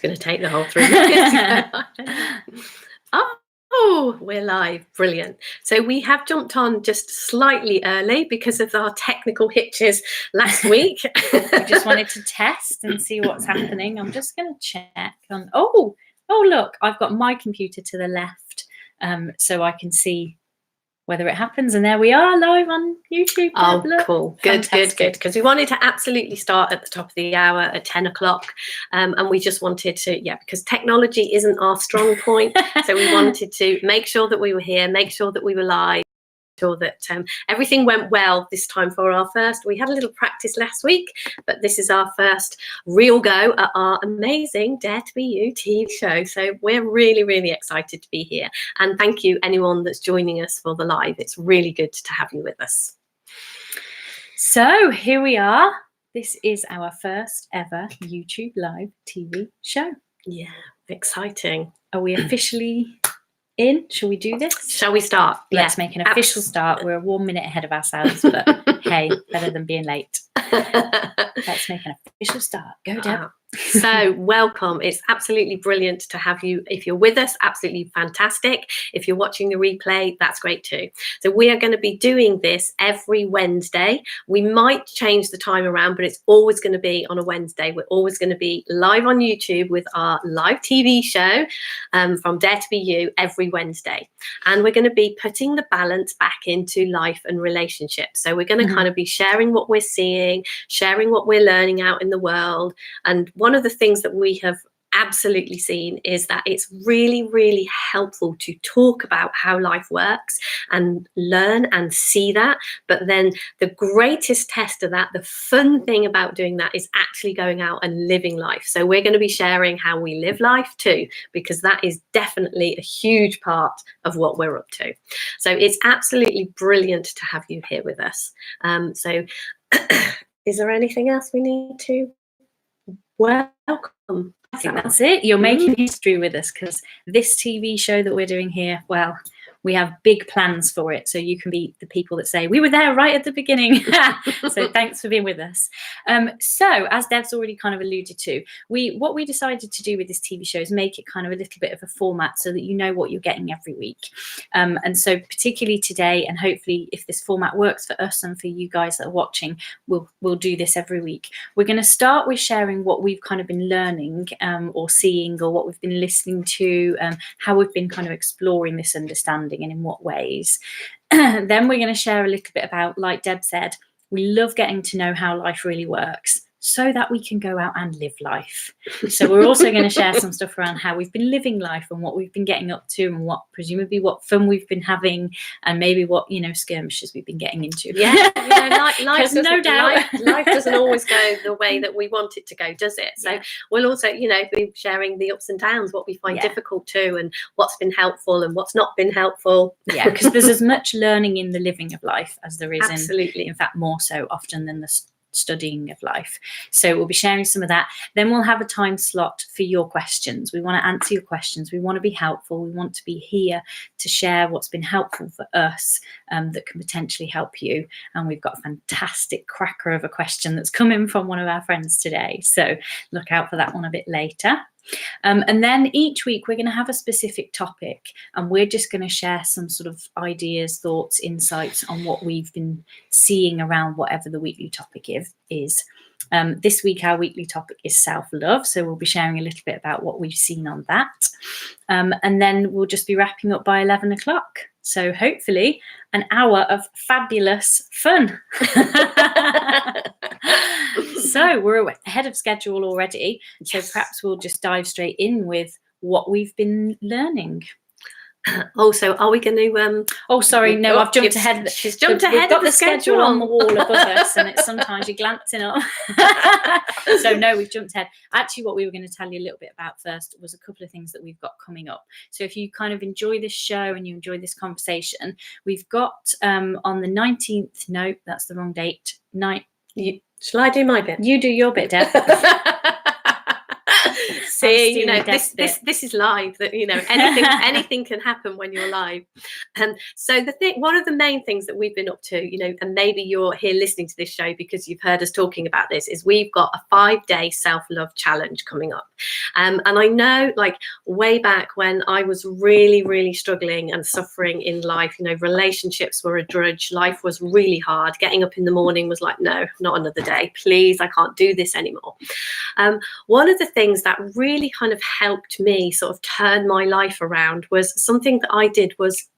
going to take the whole 3 minutes. Oh, we're live. Brilliant. So we have jumped on just slightly early because of our technical hitches last week. We just wanted to test and see what's happening. I'm just going to check on. Oh, look, I've got my computer to the left, so I can see whether it happens. And there we are, live on YouTube. Oh, cool. Good. Because we wanted to absolutely start at the top of the hour at 10 o'clock. And we just wanted to, because technology isn't our strong point. So we wanted to make sure that we were here, make sure that we were live, sure that everything went well this time for our first. We had a little practice last week, but this is our first real go at our amazing Dare to Be You TV show. So we're really, really excited to be here. And thank you, anyone that's joining us for the live. It's really good to have you with us. So here we are. This is our first ever YouTube live TV show. Yeah, exciting. Are we officially in? Shall we do this? Shall we start? Let's make an official start. We're 1 minute ahead of ourselves, but hey, better than being late. Let's make an official start. Go, Deb. So welcome. It's absolutely brilliant to have you. If you're with us, absolutely fantastic. If you're watching the replay, that's great too. So we are going to be doing this every Wednesday. We might change the time around, but it's always going to be on a Wednesday. We're always going to be live on YouTube with our live TV show from Dare to Be You every Wednesday. And we're going to be putting the balance back into life and relationships. So we're going to kind of be sharing what we're seeing, sharing what we're learning out in the world. And one of the things that we have absolutely seen is that it's really, really helpful to talk about how life works and learn and see that. But then the greatest test of that, the fun thing about doing that, is actually going out and living life. So we're going to be sharing how we live life too, because that is definitely a huge part of what we're up to. So it's absolutely brilliant to have you here with us. So is there anything else we need to welcome? I think that's it. You're making history with us, because this TV show that we're doing here, well, we have big plans for it. So you can be the people that say, we were there right at the beginning. So thanks for being with us. So as Deb's already kind of alluded to, what we decided to do with this TV show is make it kind of a little bit of a format so that you know what you're getting every week. And so particularly today, and hopefully if this format works for us and for you guys that are watching, we'll do this every week. We're going to start with sharing what we've kind of been learning or seeing, or what we've been listening to, how we've been kind of exploring this understanding and in what ways. Then we're going to share a little bit about, like Deb said, we love getting to know how life really works so that we can go out and live life. So we're also going to share some stuff around how we've been living life and what we've been getting up to, and presumably what fun we've been having, and maybe what, skirmishes we've been getting into. Life no doubt. Life doesn't always go the way that we want it to go, does it? So we'll also, be sharing the ups and downs, what we find difficult too, and what's been helpful and what's not been helpful. Yeah, because there's as much learning in the living of life as there is in fact, more so often than the studying of life. So we'll be sharing some of that. Then we'll have a time slot for your questions. We want to answer your questions. We want to be helpful. We want to be here to share what's been helpful for us that can potentially help you. And we've got a fantastic cracker of a question that's coming from one of our friends today. So look out for that one a bit later. And then each week we're going to have a specific topic, and we're just going to share some sort of ideas, thoughts, insights on what we've been seeing around whatever the weekly topic is. This week our weekly topic is self-love, so we'll be sharing a little bit about what we've seen on that. And then we'll just be wrapping up by 11 o'clock. So hopefully an hour of fabulous fun. So we're ahead of schedule already. So perhaps we'll just dive straight in with what we've been learning. Also, are we going to? Oh, sorry, no, I've jumped ahead. She's jumped ahead. We've got the schedule on the wall above us, and it's sometimes you're glancing up. So no, we've jumped ahead. Actually, what we were going to tell you a little bit about first was a couple of things that we've got coming up. So if you kind of enjoy this show and you enjoy this conversation, we've got on the 19th. No, that's the wrong date. Shall I do my bit? You do your bit, Deb. See, you know, this is live. That, you know, anything can happen when you're live. And so one of the main things that we've been up to, you know, and maybe you're here listening to this show because you've heard us talking about this, is we've got a 5-day self-love challenge coming up. And I know, like, way back when I was really, really struggling and suffering in life, you know, relationships were a drudge. Life was really hard. Getting up in the morning was like, no, not another day. Please, I can't do this anymore. One of the things that really kind of helped me sort of turn my life around was something that I did was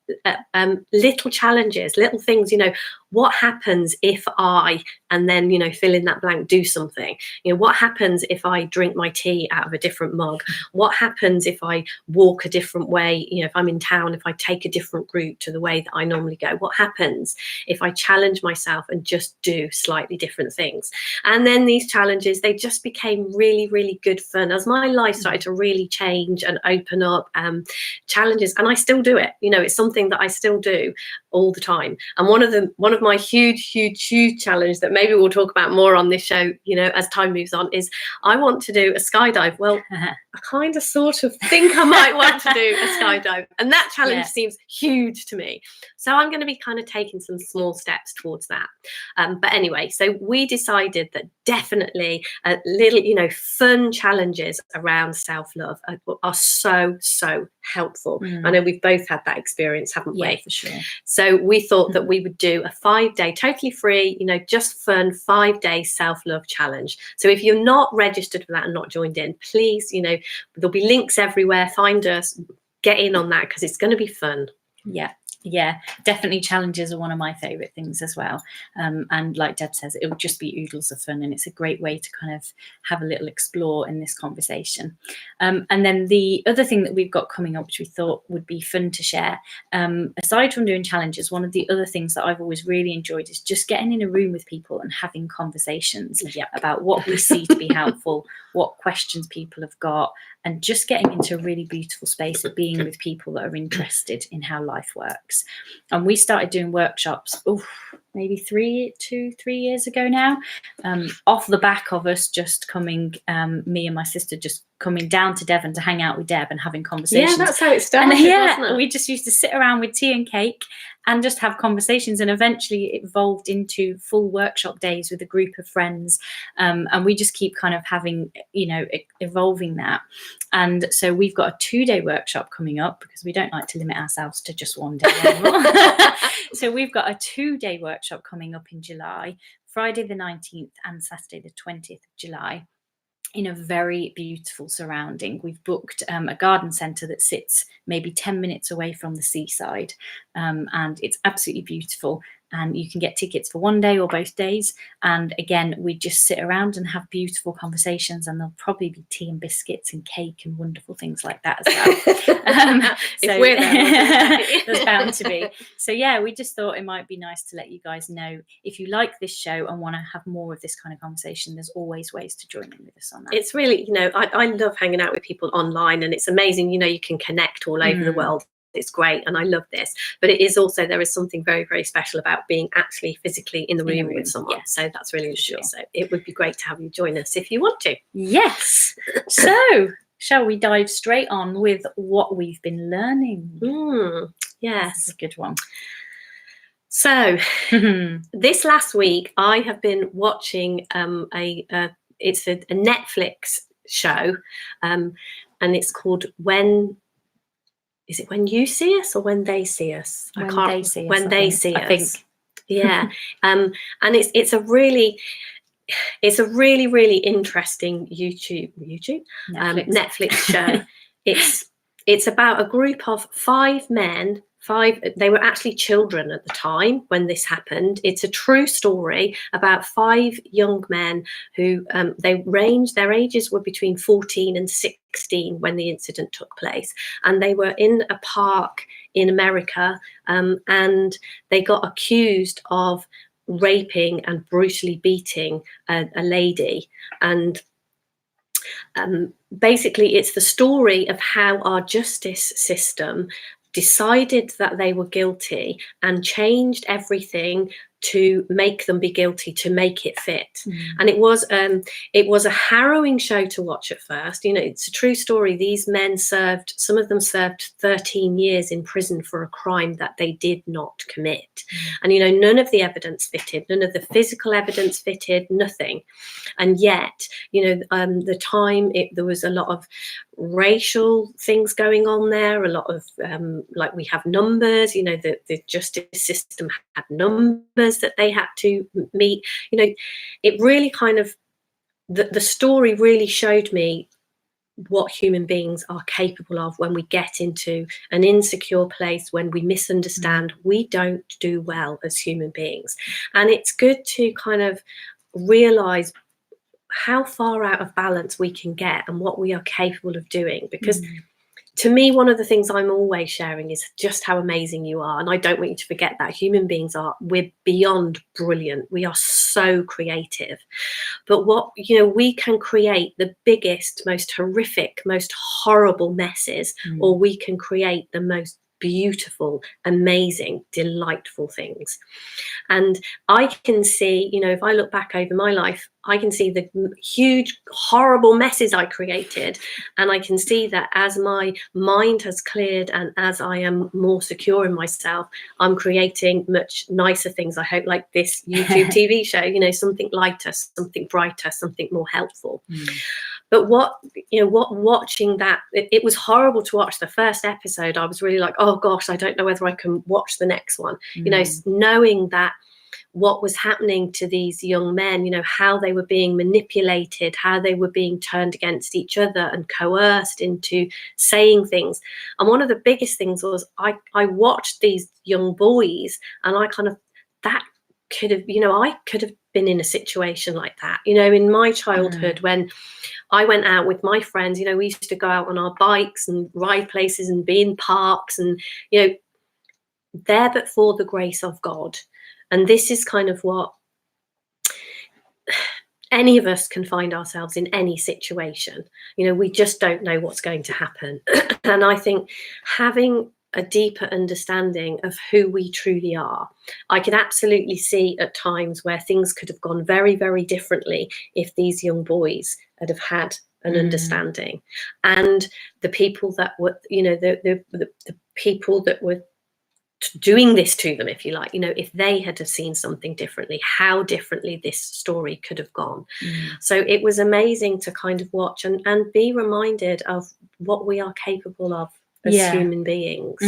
little challenges, little things, you know, what happens if I, and then, you know, fill in that blank, do something. You know, what happens if I drink my tea out of a different mug? What happens if I walk a different way? You know, if I'm in town, if I take a different route to the way that I normally go? What happens if I challenge myself and just do slightly different things? And then these challenges, they just became really, really good fun as my life started to really change and open up. Challenges, and I still do it. You know, it's something that I still do all the time. And one of my huge challenge that maybe we'll talk about more on this show, you know, as time moves on, is I want to do a skydive. Well, I kind of sort of think I might want to do a skydive, and that challenge seems huge to me. So I'm going to be kind of taking some small steps towards that. But anyway, so we decided that definitely little, you know, fun challenges around self-love are so helpful. I know we've both had that experience, haven't we? Yeah, for sure. So we thought that we would do a 5-day, totally free, you know, just fun 5-day self-love challenge. So if you're not registered for that and not joined in, please, you know, there'll be links everywhere. Find us, get in on that, because it's going to be fun. Yeah, definitely challenges are one of my favorite things as well. And like Deb says, it will just be oodles of fun, and it's a great way to kind of have a little explore in this conversation. And then the other thing that we've got coming up, which we thought would be fun to share, aside from doing challenges, one of the other things that I've always really enjoyed is just getting in a room with people and having conversations about what we see to be helpful, what questions people have got, and just getting into a really beautiful space of being with people that are interested in how life works. And we started doing workshops, maybe 3 years ago now, off the back of us just coming, me and my sister just coming down to Devon to hang out with Deb and having conversations. Yeah, that's how it started. And wasn't it? We just used to sit around with tea and cake and just have conversations, and eventually it evolved into full workshop days with a group of friends, and we just keep kind of having, you know, evolving that. And so we've got a 2-day workshop coming up, because we don't like to limit ourselves to just one day anymore. So we've got a 2-day workshop coming up in July, Friday the 19th and Saturday the 20th of July, in a very beautiful surrounding. We've booked a garden centre that sits maybe 10 minutes away from the seaside, and it's absolutely beautiful. And you can get tickets for one day or both days. And again, we just sit around and have beautiful conversations, and there'll probably be tea and biscuits and cake and wonderful things like that as well. If we're there, there's bound to be. So yeah, we just thought it might be nice to let you guys know, if you like this show and want to have more of this kind of conversation, there's always ways to join in with us on that. It's really, you know, I love hanging out with people online, and it's amazing, you know, you can connect all over the world. It's great, and I love this, but it is also, there is something very, very special about being actually physically in the room with someone. So that's really lovely. Sure. So it would be great to have you join us if you want to. Yes. So shall we dive straight on with what we've been learning? Yes, that's a good one. So this last week I have been watching it's a Netflix show, and it's called When You See Us or When They See Us? When They See Us. I think. Yeah. And it's a really interesting Netflix show. It's about a group of 5 men. They were actually children at the time when this happened. It's a true story about 5 young men who their ages were between 14 and 16 when the incident took place. And they were in a park in America, and they got accused of raping and brutally beating a lady. And basically it's the story of how our justice system decided that they were guilty and changed everything to make them be guilty, to make it fit. And it was a harrowing show to watch at first. You know, it's a true story. These men served, some of them served 13 years in prison for a crime that they did not commit. And, you know, none of the evidence fitted, none of the physical evidence fitted, nothing. And yet, you know, the time, there was a lot of racial things going on there, a lot of like, we have numbers, you know, the justice system had numbers that they had to meet. You know, it really kind of, the story really showed me what human beings are capable of when we get into an insecure place, when we misunderstand. We don't do well as human beings. And it's good to kind of realize how far out of balance we can get and what we are capable of doing. Because to me, one of the things I'm always sharing is just how amazing you are. And I don't want you to forget that. Human beings we're beyond brilliant. We are so creative. But what, you know, we can create the biggest, most horrific, most horrible messes, or we can create the most beautiful, amazing, delightful things. And I can see, you know, if I look back over my life, I can see the huge, horrible messes I created. And I can see that as my mind has cleared and as I am more secure in myself, I'm creating much nicer things, I hope, like this YouTube TV show, you know, something lighter, something brighter, something more helpful. But watching that, it was horrible to watch the first episode. I was really like, oh gosh, I don't know whether I can watch the next one. You know, knowing that what was happening to these young men, you know, how they were being manipulated, how they were being turned against each other and coerced into saying things. And one of the biggest things was I watched these young boys, and I kind of, that could have, you know, I could have been in a situation like that. You know, in my childhood, when I went out with my friends, you know, we used to go out on our bikes and ride places and be in parks, and, you know, there but for the grace of God. And this is kind of what any of us can find ourselves in any situation. You know, we just don't know what's going to happen. And I think having a deeper understanding of who we truly are, I can absolutely see at times where things could have gone very, very differently if these young boys had had an understanding. And the people that were, you know, the people that were doing this to them, if you like, you know, if they had have seen something differently, how differently this story could have gone. So it was amazing to kind of watch and be reminded of what we are capable of as human beings.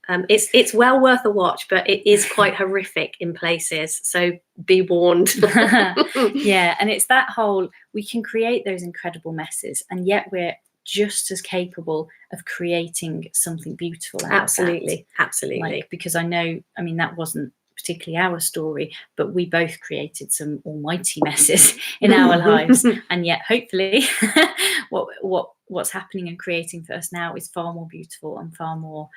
It's well worth a watch, but it is quite horrific in places, so be warned. Yeah, and it's that whole, we can create those incredible messes, and yet we're just as capable of creating something beautiful out absolutely of that. Absolutely. Like, because I know, I mean, that wasn't particularly our story, but we both created some almighty messes in our lives, and yet hopefully what's happening and creating for us now is far more beautiful and far more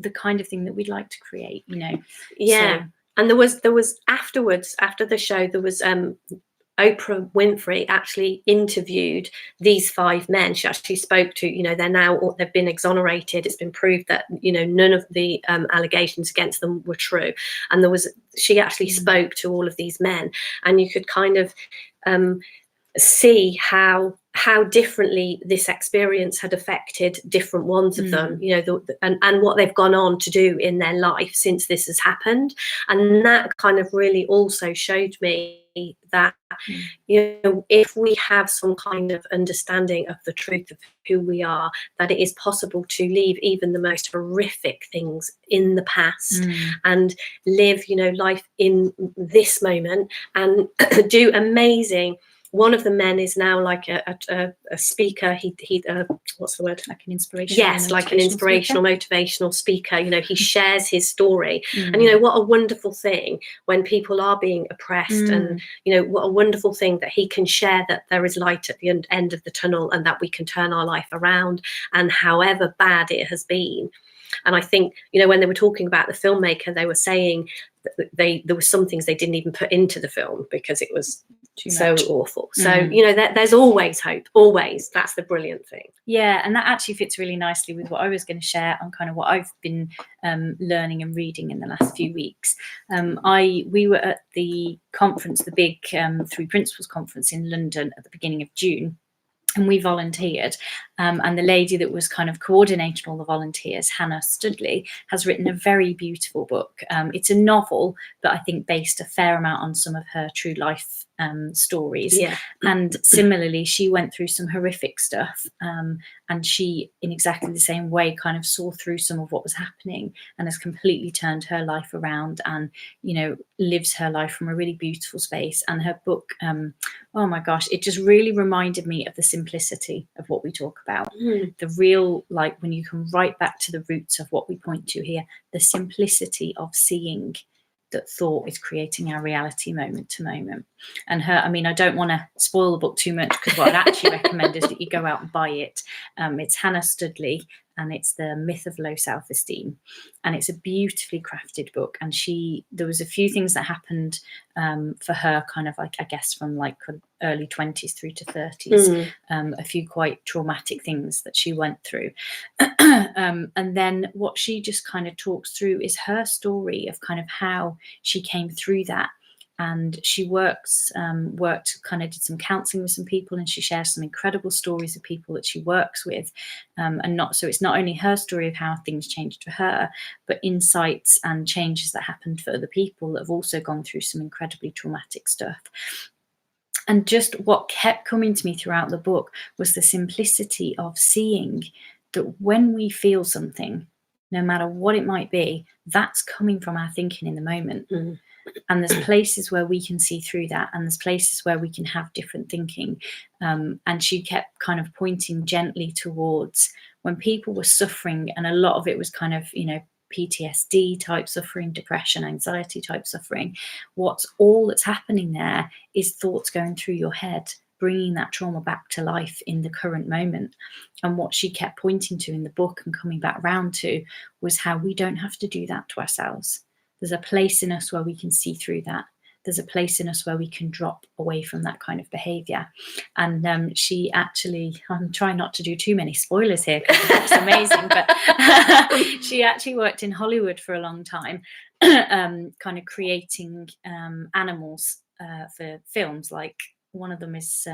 the kind of thing that we'd like to create, you know. So, and there was afterwards, after the show, there was Oprah Winfrey actually interviewed these 5 men. She actually spoke to, you know, they've been exonerated. It's been proved that, you know, none of the allegations against them were true. And she actually spoke to all of these men, and you could kind of see how differently this experience had affected different ones of them, you know, and what they've gone on to do in their life since this has happened. And that kind of really also showed me that, you know, if we have some kind of understanding of the truth of who we are, that it is possible to leave even the most horrific things in the past and live, you know, life in this moment and do amazing. One of the men is now like a speaker. He what's the word? Like an inspirational. Yes, like an inspirational, motivational speaker. You know, he shares his story, and you know what a wonderful thing when people are being oppressed, and you know what a wonderful thing that he can share that there is light at the end of the tunnel, and that we can turn our life around, and however bad it has been. And I think, you know, when they were talking about the filmmaker, they were saying that there were some things they didn't even put into the film because it was so awful. So, you know, there's always hope, always. That's the brilliant thing. Yeah, and that actually fits really nicely with what I was going to share on kind of what I've been learning and reading in the last few weeks. We were at the conference, the big Three Principles conference in London at the beginning of June. And we volunteered, and the lady that was kind of coordinating all the volunteers, Hannah Studley, has written a very beautiful book. It's a novel, but I think based a fair amount on some of her true life stories. Yeah. And similarly, she went through some horrific stuff, and she, in exactly the same way, kind of saw through some of what was happening and has completely turned her life around, and, you know, lives her life from a really beautiful space. And her book, oh my gosh, it just really reminded me of the simplicity of what we talk about. The real, like, when you come right back to the roots of what we point to here, the simplicity of seeing that thought is creating our reality moment to moment. And her, I mean, I don't want to spoil the book too much, because what I'd actually recommend is that you go out and buy it. It's Hannah Studley, and it's The Myth of Low Self-Esteem. And it's a beautifully crafted book. And there was a few things that happened for her, kind of like, I guess, from like early 20s through to 30s, a few quite traumatic things that she went through. And then what she just kind of talks through is her story of kind of how she came through that. And she worked kind of did some counselling with some people, and she shares some incredible stories of people that she works with, so it's not only her story of how things changed for her, but insights and changes that happened for other people that have also gone through some incredibly traumatic stuff. And just what kept coming to me throughout the book was the simplicity of seeing that when we feel something, no matter what it might be, that's coming from our thinking in the moment. And there's places where we can see through that, and there's places where we can have different thinking. And she kept kind of pointing gently towards when people were suffering, and a lot of it was kind of, you know, PTSD type suffering, depression, anxiety type suffering. What's all that's happening there is thoughts going through your head, bringing that trauma back to life in the current moment. And what she kept pointing to in the book and coming back round to was how we don't have to do that to ourselves. There's a place in us where we can see through that. There's a place in us where we can drop away from that kind of behaviour. And she actually, I'm trying not to do too many spoilers here because that's amazing, but she actually worked in Hollywood for a long time, kind of creating animals for films. Like one of them is,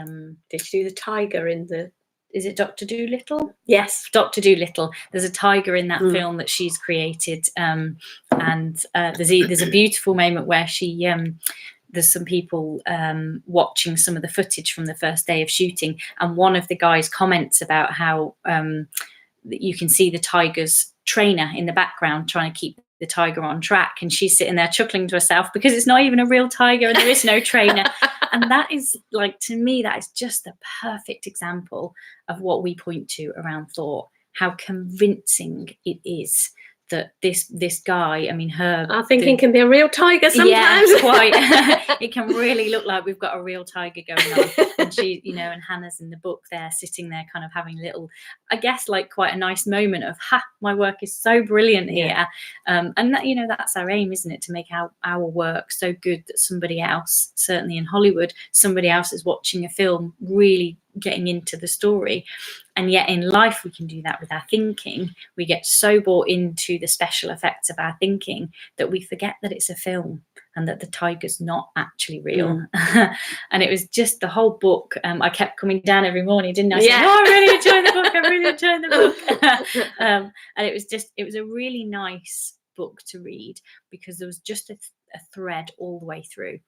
did she do the tiger in the... Is it Dr. Dolittle? Yes, Dr. Dolittle. There's a tiger in that film that she's created, and there's a beautiful moment where she there's some people watching some of the footage from the first day of shooting, and one of the guys comments about how you can see the tiger's trainer in the background trying to keep the tiger on track, and she's sitting there chuckling to herself because it's not even a real tiger and there is no trainer. And that is, like, to me, that is just the perfect example of what we point to around thought, how convincing it is that this guy, I mean, our thinking can be a real tiger sometimes. Yeah, quite. It can really look like we've got a real tiger going on. And she, you know, and Hannah's in the book there, sitting there kind of having a little, I guess, like quite a nice moment of, my work is so brilliant here. Yeah. And that, you know, that's our aim, isn't it? To make our work so good that somebody else, certainly in Hollywood, somebody else is watching a film really getting into the story. And yet in life we can do that with our thinking. We get so bought into the special effects of our thinking that we forget that it's a film and that the tiger's not actually real. And it was just the whole book. I kept coming down every morning, didn't I? Yeah. I really enjoyed the book. I really enjoyed the book. And it was a really nice book to read because there was just a thread all the way through.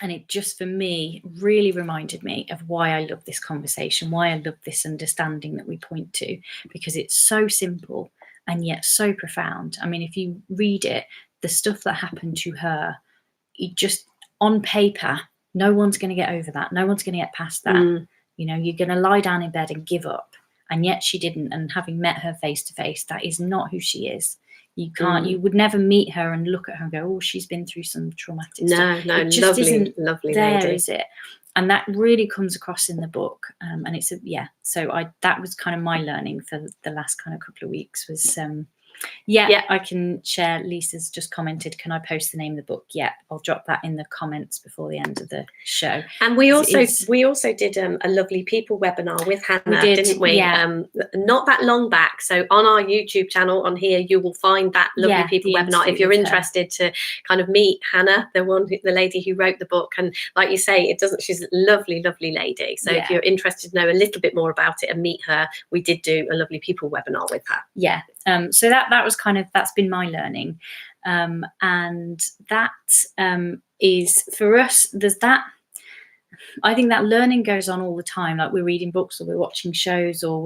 And it just, for me, really reminded me of why I love this conversation, why I love this understanding that we point to, because it's so simple and yet so profound. I mean, if you read it, the stuff that happened to her, it just, on paper, no one's going to get over that. No one's going to get past that. You know, you're going to lie down in bed and give up. And yet she didn't. And having met her face to face, that is not who she is. You can't, you would never meet her and look at her and go, oh, she's been through some traumatic stuff. No, it just lovely there, lady. is it? And that really comes across in the book. And it's so that was kind of my learning for the last kind of couple of weeks was Yeah, I can share. Lisa's just commented, can I post the name of the book? Yeah, I'll drop that in the comments before the end of the show. And we also did a lovely people webinar with Hannah, didn't we? Yeah. Not that long back. So on our YouTube channel on here, you will find that lovely people webinar if you're interested to kind of meet Hannah, the lady who wrote the book. And like you say, she's a lovely, lovely lady. So if you're interested to know a little bit more about it and meet her, we did do a lovely people webinar with her. Yeah. So that was that's been my learning. And that is for us, I think that learning goes on all the time. Like we're reading books or we're watching shows or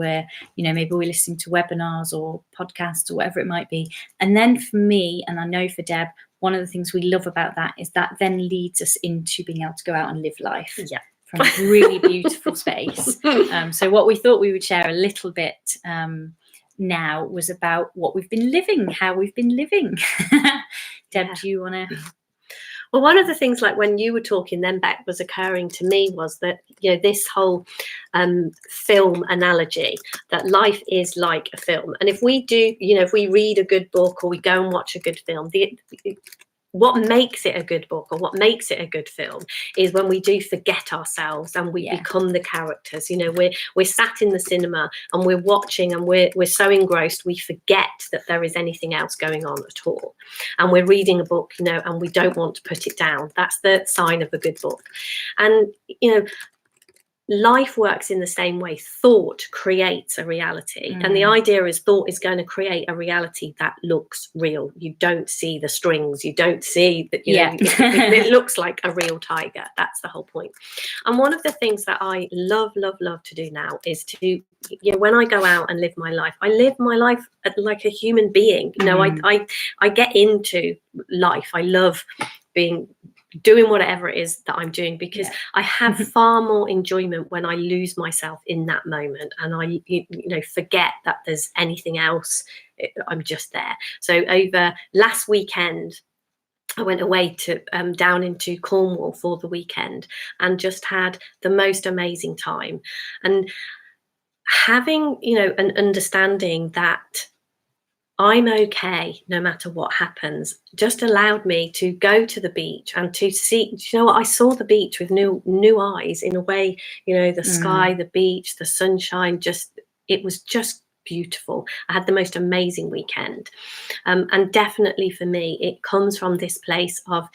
maybe we're listening to webinars or podcasts or whatever it might be. And then for me, and I know for Deb, one of the things we love about that is that then leads us into being able to go out and live life. Yeah. From a really beautiful space. So what we thought we would share a little bit now was about what we've been living, how we've been living. Deb, do you want to? Well, one of the things, like when you were talking then, Bec, was occurring to me was that, this whole film analogy, that life is like a film. And if we do, if we read a good book or we go and watch a good film, what makes it a good book or what makes it a good film is when we do forget ourselves and we become the characters. We're sat in the cinema and we're watching and we're so engrossed we forget that there is anything else going on at all. And we're reading a book, and we don't want to put it down. That's the sign of a good book. And life works in the same way. Thought creates a reality. And the idea is thought is going to create a reality that looks real. You don't see the strings. You don't see that, it looks like a real tiger. That's the whole point. And one of the things that I love to do now is to, when I go out and live my life, I live my life like a human being. I get into life. I love doing whatever it is that I'm doing, because I have far more enjoyment when I lose myself in that moment and I forget that there's anything else. I'm just there. So over last weekend I went away to down into Cornwall for the weekend and just had the most amazing time. And having an understanding that I'm okay no matter what happens just allowed me to go to the beach and to see, I saw the beach with new eyes in a way, the sky, the beach, the sunshine, it was just beautiful. I had the most amazing weekend. And definitely for me, it comes from this place of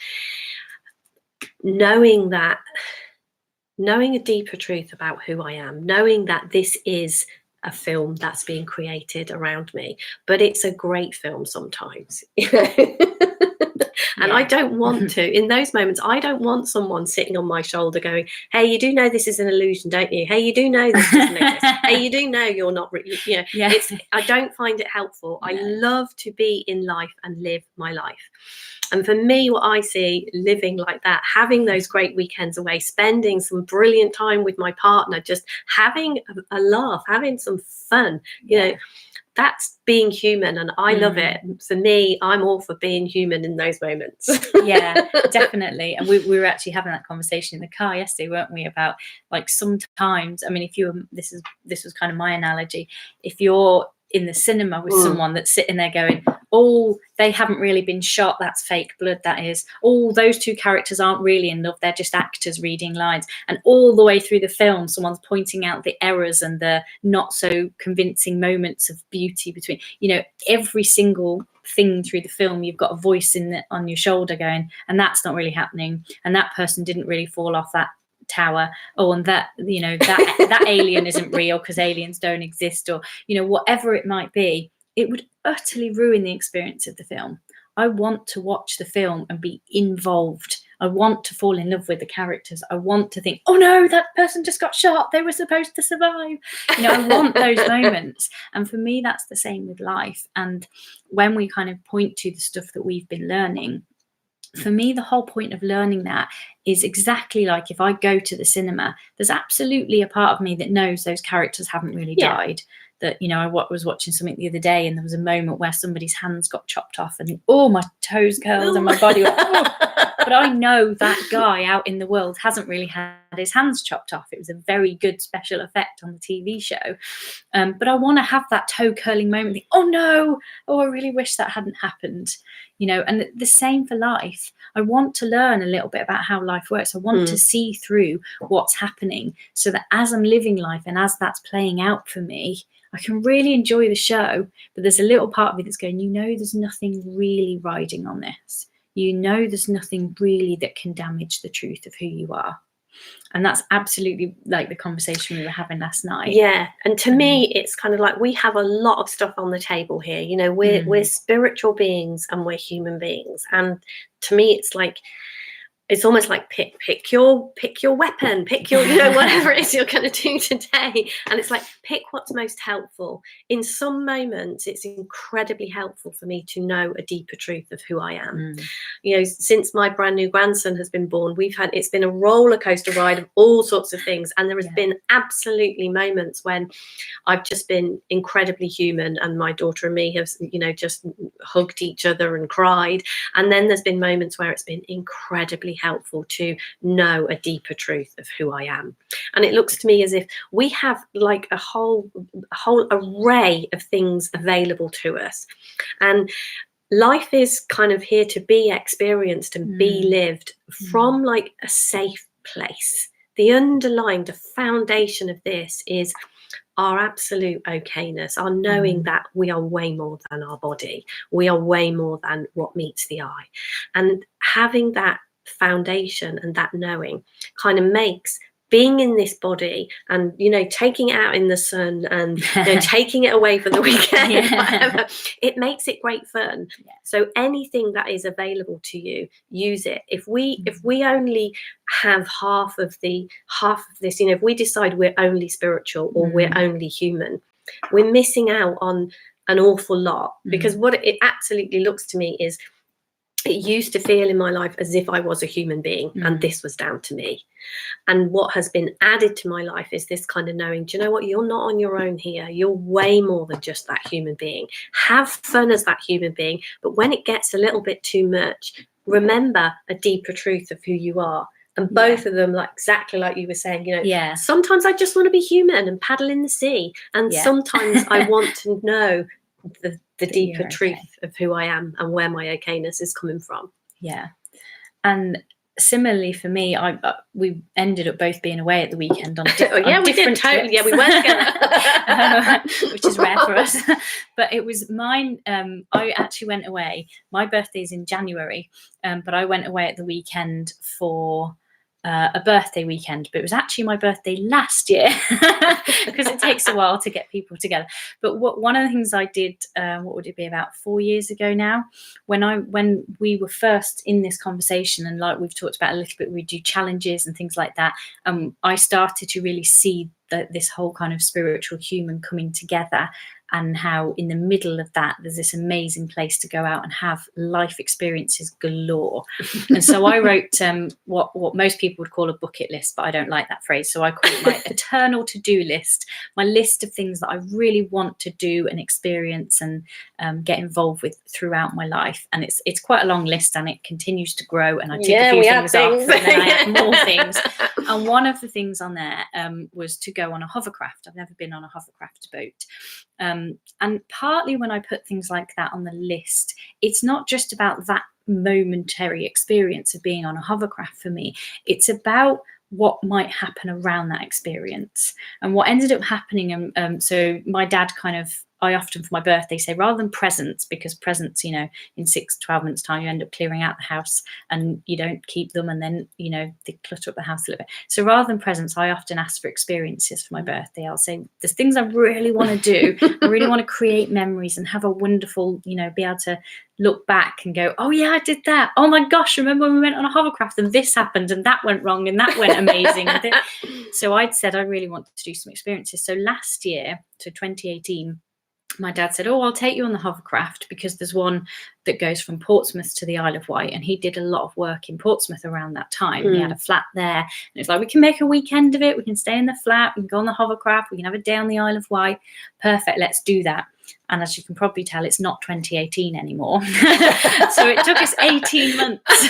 knowing a deeper truth about who I am, knowing that this is a film that's being created around me, but it's a great film sometimes. And I don't want to, in those moments, I don't want someone sitting on my shoulder going, hey, you do know this is an illusion, don't you? Hey, you do know this doesn't exist. Hey, you do know you're not, I don't find it helpful. I love to be in life and live my life. And for me, what I see living like that, having those great weekends away, spending some brilliant time with my partner, just having a laugh, having some fun, that's being human. And I love it. For me, I'm all for being human in those moments. Yeah, definitely. And we were actually having that conversation in the car yesterday, weren't we? About like sometimes, I mean, this was kind of my analogy. If you're in the cinema with someone that's sitting there going, oh, they haven't really been shot, that's fake blood, that is. Oh, those two characters aren't really in love, they're just actors reading lines. And all the way through the film, someone's pointing out the errors and the not so convincing moments of beauty between, every single thing through the film, you've got a voice on your shoulder going, and that's not really happening. And that person didn't really fall off that tower, and that that alien isn't real because aliens don't exist, or whatever it might be. It would utterly ruin the experience of the film. I want to watch the film and be involved. I want to fall in love with the characters. I want to think, oh no, that person just got shot, they were supposed to survive. I want those moments. And for me, that's the same with life. And when we kind of point to the stuff that we've been learning, for me, the whole point of learning that is exactly like if I go to the cinema, there's absolutely a part of me that knows those characters haven't really died. That, I was watching something the other day and there was a moment where somebody's hands got chopped off and, my toes curled and my body went, But I know that guy out in the world hasn't really had his hands chopped off. It was a very good special effect on the TV show. But I want to have that toe curling moment. Think, oh no, oh, I really wish that hadn't happened. And the same for life. I want to learn a little bit about how life works. I want to see through what's happening so that as I'm living life and as that's playing out for me, I can really enjoy the show. But there's a little part of me that's going, there's nothing really riding on this. There's nothing really that can damage the truth of who you are. And that's absolutely like the conversation we were having last night. Yeah. And to me, it's kind of like we have a lot of stuff on the table here. We're spiritual beings and we're human beings. And to me, it's like, it's almost like pick your weapon, pick your, whatever it is you're going to do today. And it's like, pick what's most helpful. In some moments, it's incredibly helpful for me to know a deeper truth of who I am. Since my brand new grandson has been born, it's been a roller coaster ride of all sorts of things. And there has been absolutely moments when I've just been incredibly human, and my daughter and me have, just hugged each other and cried. And then there's been moments where it's been incredibly helpful to know a deeper truth of who I am. And it looks to me as if we have like a whole array of things available to us, and life is kind of here to be experienced and be lived from like a safe place. The foundation of this is our absolute okayness, our knowing that we are way more than our body, we are way more than what meets the eye. And having that foundation and that knowing kind of makes being in this body and taking it out in the sun and taking it away for the weekend, whatever, it makes it great fun. So anything that is available to you, use it. If we only have half of this, if we decide we're only spiritual or we're only human, we're missing out on an awful lot. Because what it absolutely looks to me is, it used to feel in my life as if I was a human being and this was down to me. And what has been added to my life is this kind of knowing, do you know what? You're not on your own here. You're way more than just that human being. Have fun as that human being. But when it gets a little bit too much, remember a deeper truth of who you are. And both of them, like exactly like you were saying, sometimes I just want to be human and paddle in the sea. And sometimes I want to know the deeper truth of who I am and where my okayness is coming from. Yeah. And similarly for me, we ended up both being away at the weekend on we did totally. Yeah, we were together, which is rare for us. But it was mine. I actually went away. My birthday's in January, but I went away at the weekend for a birthday weekend, but it was actually my birthday last year because it takes a while to get people together. But one of the things I did, what would it be, about 4 years ago now, when we were first in this conversation, and like we've talked about a little bit, we do challenges and things like that. I started to really see this whole kind of spiritual human coming together, and how in the middle of that there's this amazing place to go out and have life experiences galore. And so I wrote what most people would call a bucket list, but I don't like that phrase, so I call it my eternal to-do list, my list of things that I really want to do and experience and get involved with throughout my life. And it's quite a long list, and it continues to grow, and I tick a few things off, and then I add more things. And one of the things on there was to go on a hovercraft. I've never been on a hovercraft boat. And partly when I put things like that on the list, it's not just about that momentary experience of being on a hovercraft for me. It's about what might happen around that experience. And what ended up happening, so my dad I often for my birthday say, rather than presents, because presents, in 6-12 months time, you end up clearing out the house and you don't keep them, and then, they clutter up the house a little bit. So rather than presents, I often ask for experiences for my birthday. I'll say, there's things I really want to do. I really want to create memories and have a wonderful, be able to look back and go, oh yeah, I did that. Oh my gosh, remember when we went on a hovercraft and this happened and that went wrong and that went amazing. So I'd said I really wanted to do some experiences. So last year, so 2018, my dad said, oh, I'll take you on the hovercraft, because there's one that goes from Portsmouth to the Isle of Wight, and he did a lot of work in Portsmouth around that time. He had a flat there, and it's like, we can make a weekend of it, we can stay in the flat, we can go on the hovercraft, we can have a day on the Isle of Wight. Perfect, let's do that. And as you can probably tell, it's not 2018 anymore. So it took us 18 months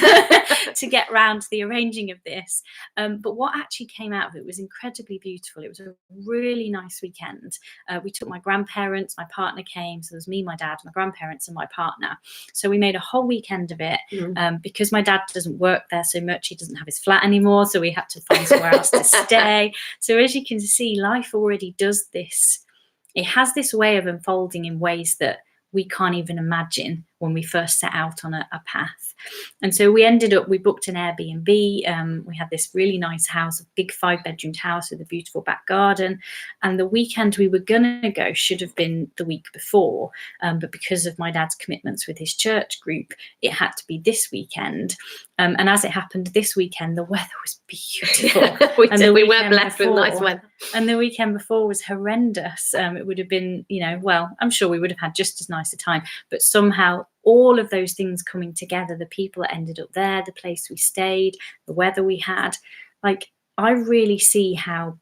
to get round to the arranging of this. But what actually came out of it was incredibly beautiful. It was a really nice weekend. We took my grandparents, my partner came. So it was me, my dad, my grandparents and my partner. So we made a whole weekend of it. Because my dad doesn't work there so much, he doesn't have his flat anymore. So we had to find somewhere else to stay. So as you can see, life already does this. It has this way of unfolding in ways that we can't even imagine when we first set out on a path. And so we booked an Airbnb. We had this really nice house, a big 5-bedroom house with a beautiful back garden. And the weekend we were going to go should have been the week before. But because of my dad's commitments with his church group, it had to be this weekend. And as it happened this weekend, the weather was beautiful. We were blessed with nice weather. And the weekend before was horrendous. It would have been, well, I'm sure we would have had just as nice a time. But somehow all of those things coming together, the people that ended up there, the place we stayed, the weather we had, like I really see how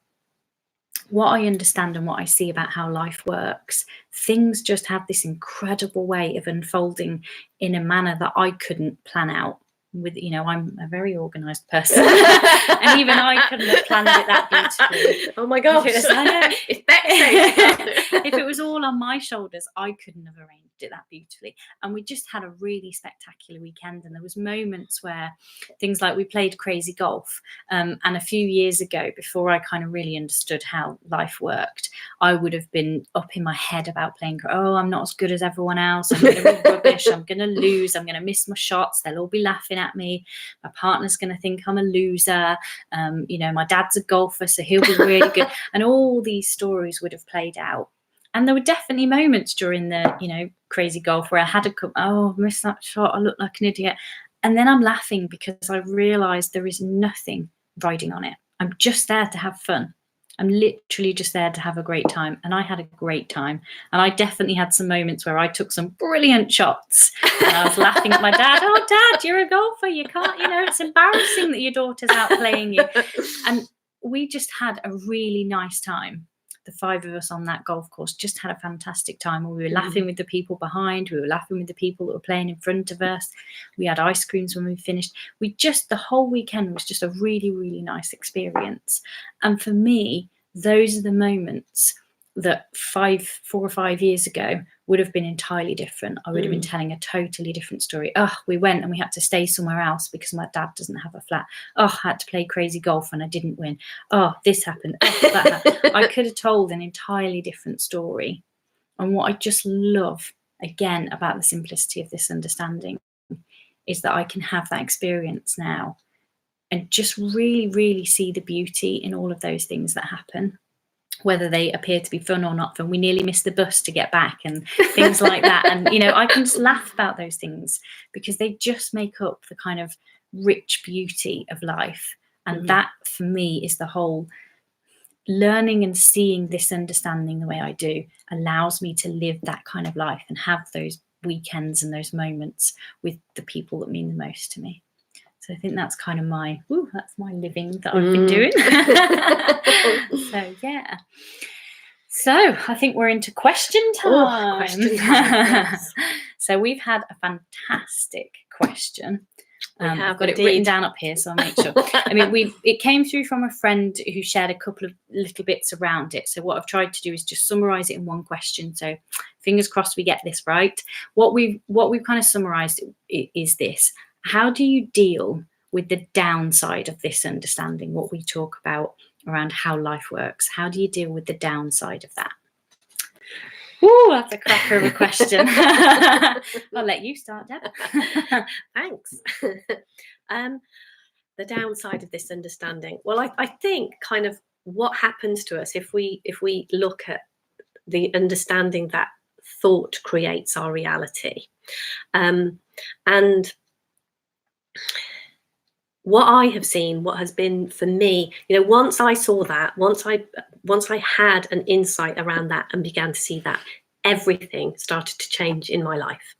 what I understand and what I see about how life works, things just have this incredible way of unfolding in a manner that I couldn't plan out. I'm a very organized person, and even I couldn't have planned it that beautifully. Oh my gosh, if it was all on my shoulders, I couldn't have arranged it that beautifully. And we just had a really spectacular weekend, and there was moments where things like we played crazy golf, and a few years ago, before I kind of really understood how life worked, I would have been up in my head about playing, I'm not as good as everyone else, I'm going to be rubbish, I'm going to lose, I'm going to miss my shots, they'll all be laughing at me, my partner's going to think I'm a loser, my dad's a golfer, so he'll be really good. And all these stories would have played out. And there were definitely moments during the, crazy golf where I had to come, I missed that shot, I look like an idiot. And then I'm laughing because I realised there is nothing riding on it. I'm just there to have fun. I'm literally just there to have a great time. And I had a great time. And I definitely had some moments where I took some brilliant shots. And I was laughing at my dad. Oh, Dad, you're a golfer. You can't, it's embarrassing that your daughter's outplaying you. And we just had a really nice time. The 5 of us on that golf course just had a fantastic time. We were laughing with the people behind. We were laughing with the people that were playing in front of us. We had ice creams when we finished. The whole weekend was just a really, really nice experience. And for me, those are the moments that 4 or 5 years ago would have been entirely different. I would have been telling a totally different story. We went and we had to stay somewhere else because my dad doesn't have a flat. I had to play crazy golf and I didn't win. This happened. That happened. I could have told an entirely different story. And what I just love, again, about the simplicity of this understanding is that I can have that experience now and just really, really see the beauty in all of those things that happen, whether they appear to be fun or not fun. We nearly missed the bus to get back and things like that. And, I can just laugh about those things because they just make up the kind of rich beauty of life. And that, for me, is the whole learning and seeing this understanding the way I do allows me to live that kind of life and have those weekends and those moments with the people that mean the most to me. So I think that's kind of that's my living that I've been doing. So, yeah. So I think we're into question time. Question time, yes. So we've had a fantastic question. I've got indeed. It written down up here, so I'll make sure. It came through from a friend who shared a couple of little bits around it. So what I've tried to do is just summarise it in one question. So fingers crossed we get this right. What we've kind of summarised is this. How do you deal with the downside of this understanding, what we talk about around how life works? How do you deal with the downside of that? Ooh, that's a cracker of a question. I'll let you start, Deb. Thanks. The downside of this understanding. Well, I think kind of what happens to us if we look at the understanding that thought creates our reality. And what I have seen, what has been for me, once I saw that, once I had an insight around that and began to see that, everything started to change in my life.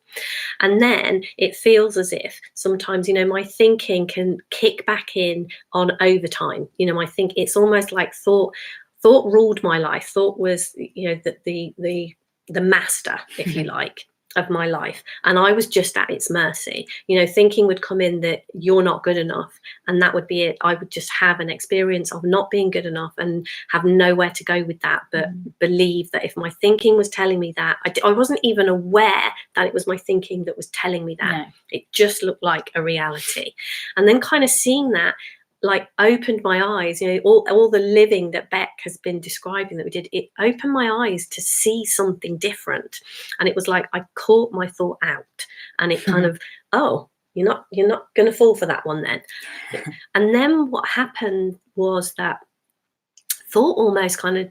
And then it feels as if sometimes, my thinking can kick back in on overtime. I think it's almost like thought ruled my life. Thought was, that the the master, if you like, of my life, and I was just at its mercy. You know, thinking would come in that you're not good enough, and that would be it. I would just have an experience of not being good enough and have nowhere to go with that, but believe that if my thinking was telling me that, I wasn't even aware that it was my thinking that was telling me that. No. It just looked like a reality. And then kind of seeing that, like, opened my eyes. You know, all the living that Bec has been describing that we did, it opened my eyes to see something different. And it was like I caught my thought out, and it kind of, oh, you're not going to fall for that one then. And then what happened was that thought almost kind of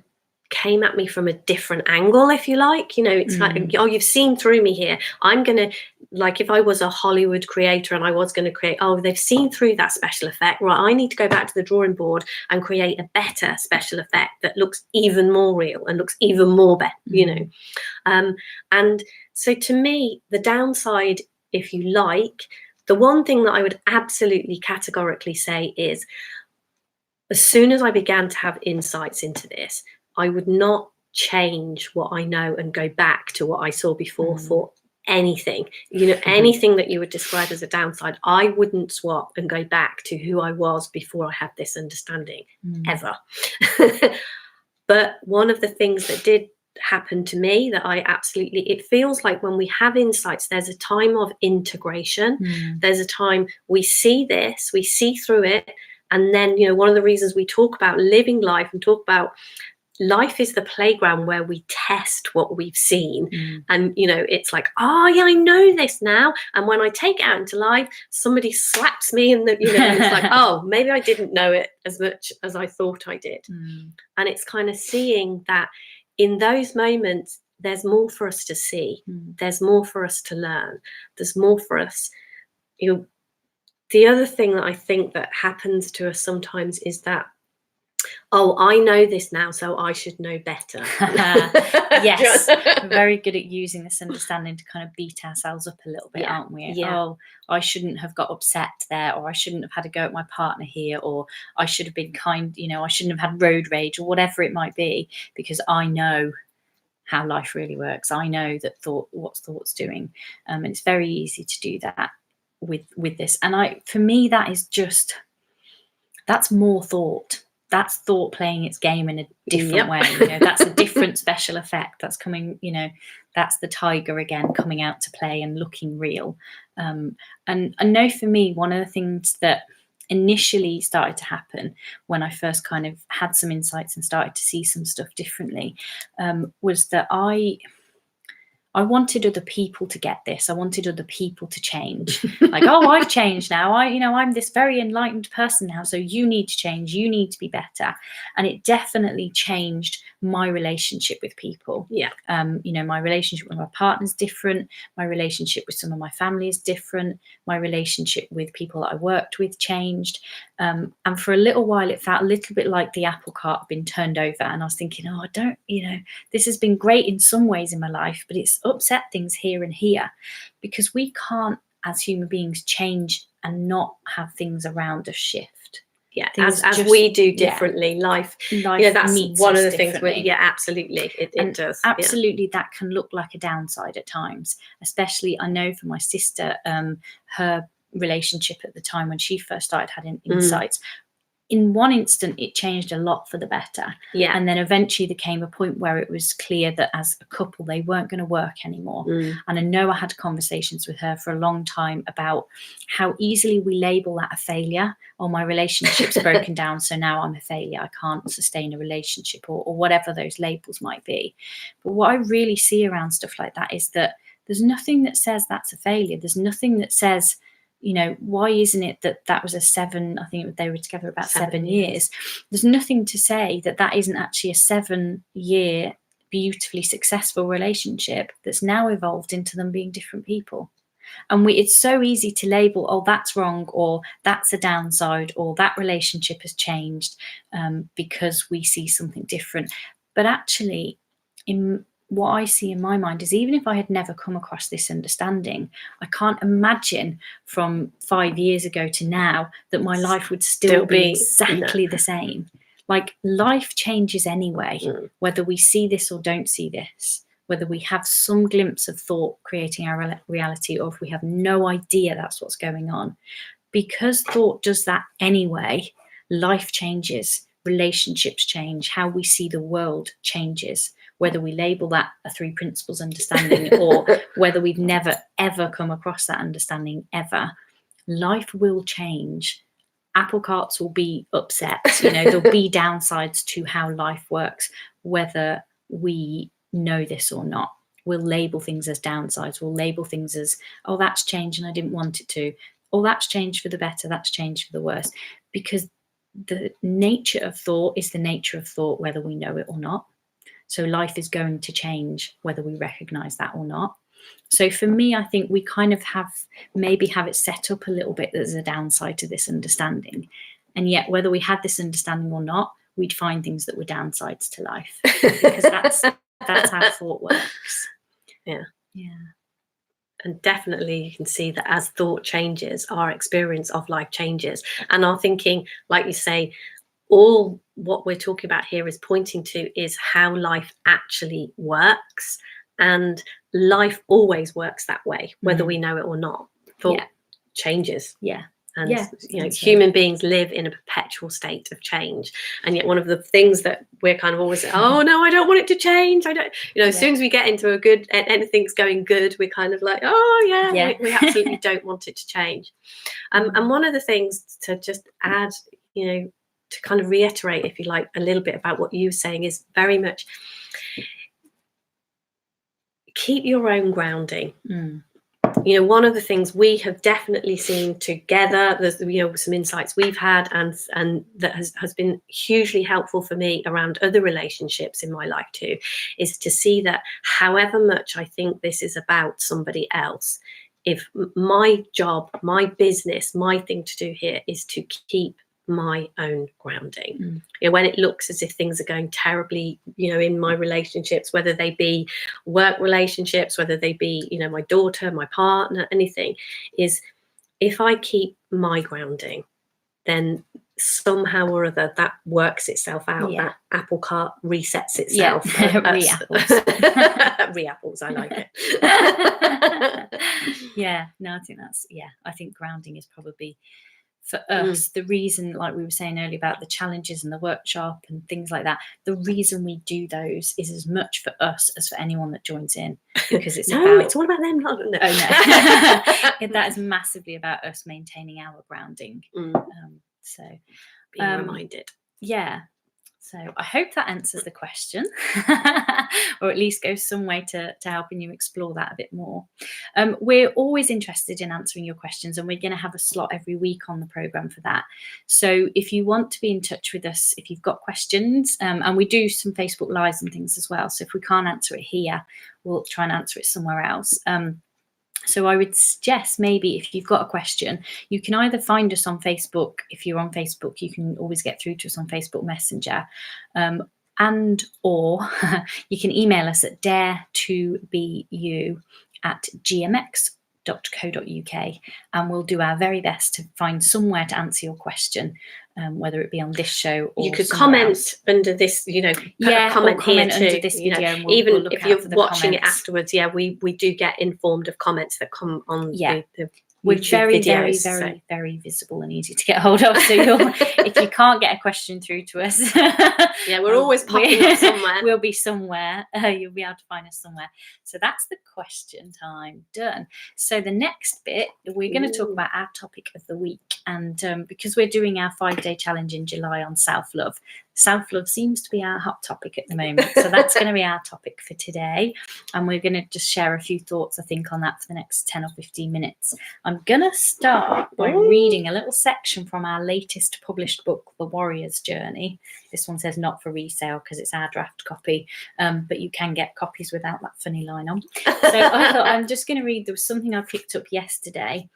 came at me from a different angle, if you like. You know, it's like, oh, you've seen through me here. I'm gonna, like, if I was a Hollywood creator and I was going to create, oh, they've seen through that special effect, right, I need to go back to the drawing board and create a better special effect that looks even more real and looks even more better, you know. And so to me, the downside, if you like, the one thing that I would absolutely categorically say is, as soon as I began to have insights into this, I would not change what I know and go back to what I saw before for anything. You know, anything that you would describe as a downside, I wouldn't swap and go back to who I was before I had this understanding, ever. But one of the things that did happen to me that I absolutely, it feels like when we have insights, there's a time of integration. There's a time we see this, we see through it. And then, you know, one of the reasons we talk about living life and talk about life is the playground where we test what we've seen. And, you know, it's like, oh, yeah, I know this now. And when I take it out into life, somebody slaps me in the, you know, it's like, oh, maybe I didn't know it as much as I thought I did. And it's kind of seeing that in those moments, there's more for us to see. There's more for us to learn. There's more for us, you know. The other thing that I think that happens to us sometimes is that, oh, I know this now, so I should know better. Yes, we're very good at using this understanding to kind of beat ourselves up a little bit, aren't we? Oh, I shouldn't have got upset there, or I shouldn't have had a go at my partner here, or I should have been kind, you know, I shouldn't have had road rage, or whatever it might be, because I know how life really works. I know that what's thought's doing. And it's very easy to do that with this. And for me, that is just, that's more thought. That's thought playing its game in a different way. You know, that's a different special effect that's coming, you know, that's the tiger again coming out to play and looking real. And I know for me, one of the things that initially started to happen when I first kind of had some insights and started to see some stuff differently, was that I wanted other people to get this. I wanted other people to change. Like, oh, I've changed now. I'm this very enlightened person now. So you need to change. You need to be better. And it definitely changed my relationship with people. You know, my relationship with my partner's different. My relationship with some of my family is different. My relationship with people that I worked with changed. And for a little while, it felt a little bit like the apple cart had been turned over. And I was thinking, oh, this has been great in some ways in my life, but it's upset things here and here, because we can't, as human beings, change and not have things around us shift. As we do differently. Life that's one of the things where, absolutely, it does. Absolutely, that can look like a downside at times. Especially, I know for my sister, her relationship at the time when she first started having insights, in one instant it changed a lot for the better, and then eventually there came a point where it was clear that as a couple they weren't going to work anymore. And I know I had conversations with her for a long time about how easily we label that a failure. Oh, my relationship's broken down, so now I'm a failure, I can't sustain a relationship, or whatever those labels might be. But what I really see around stuff like that is that there's nothing that says that's a failure. There's nothing that says, you know, why isn't it that was a 7, I think they were together about 7 years. There's nothing to say that isn't actually a 7-year beautifully successful relationship that's now evolved into them being different people. And it's so easy to label, oh, that's wrong, or that's a downside, or that relationship has changed because we see something different. But actually, in what I see in my mind is, even if I had never come across this understanding, I can't imagine from 5 years ago to now that my life would still be exactly the same. Like, life changes anyway, whether we see this or don't see this. whether we have some glimpse of thought creating our reality, or if we have no idea that's what's going on. Because thought does that anyway, life changes, relationships change, how we see the world changes, whether we label that a 3 principles understanding or whether we've never, ever come across that understanding ever. Life will change. Apple carts will be upset. There'll be downsides to how life works, whether we know this or not. We'll label things as downsides. We'll label things as, oh, that's changed and I didn't want it to. Oh, that's changed for the better. That's changed for the worse. Because the nature of thought is the nature of thought, whether we know it or not. So life is going to change whether we recognize that or not. So for me, I think we kind of have it set up a little bit that there's a downside to this understanding. And yet, whether we had this understanding or not, we'd find things that were downsides to life, because that's how thought works. Yeah. Yeah. And definitely you can see that as thought changes, our experience of life changes. And our thinking, like you say, all what we're talking about here is pointing to is how life actually works. And life always works that way, whether we know it or not. Thought changes. Yeah. And human beings live in a perpetual state of change. And yet one of the things that we're kind of always, oh no, I don't want it to change. I don't, as soon as we get into a good, anything's going good, we're kind of like, oh yeah. We absolutely don't want it to change. And one of the things to just add, to kind of reiterate, if you like, a little bit about what you were saying is very much keep your own grounding. One of the things we have definitely seen together, there's some insights we've had and that has been hugely helpful for me around other relationships in my life too, is to see that however much I think this is about somebody else, if my job, my business, my thing to do here is to keep my own grounding. When it looks as if things are going terribly, in my relationships, whether they be work relationships, whether they be, my daughter, my partner, anything, is if I keep my grounding, then somehow or other that works itself out. That apple cart resets itself. Re-apples, I like it. I think that's, I think grounding is probably, for us, the reason, like we were saying earlier about the challenges and the workshop and things like that, the reason we do those is as much for us as for anyone that joins in, because it's it's all about them. No. Oh no. That is massively about us maintaining our grounding. So being reminded. So I hope that answers the question, or at least goes some way to helping you explore that a bit more. We're always interested in answering your questions, and we're going to have a slot every week on the programme for that. So if you want to be in touch with us, if you've got questions, and we do some Facebook Lives and things as well. So if we can't answer it here, we'll try and answer it somewhere else. So I would suggest maybe if you've got a question, you can either find us on Facebook. If you're on Facebook, you can always get through to us on Facebook Messenger, or you can email us at daretobeyu@gmx.co.uk, and we'll do our very best to find somewhere to answer your question, whether it be on this show or you could comment under this, put a comment here under too, this video, and even if you're watching it afterwards. We do get informed of comments that come on the we're very, videos, very visible and easy to get hold of. So if you can't get a question through to us, we're always popping up somewhere. We'll be somewhere. You'll be able to find us somewhere. So that's the question time done. So the next bit, we're going to talk about our topic of the week. And because we're doing our 5-day challenge in July on self-love, self-love seems to be our hot topic at the moment. So that's going to be our topic for today. And we're going to just share a few thoughts, I think, on that for the next 10 or 15 minutes. I'm going to start by reading a little section from our latest published book, The Warrior's Journey. This one says not for resale because it's our draft copy, but you can get copies without that funny line on. So I thought I'm just going to read, there was something I picked up yesterday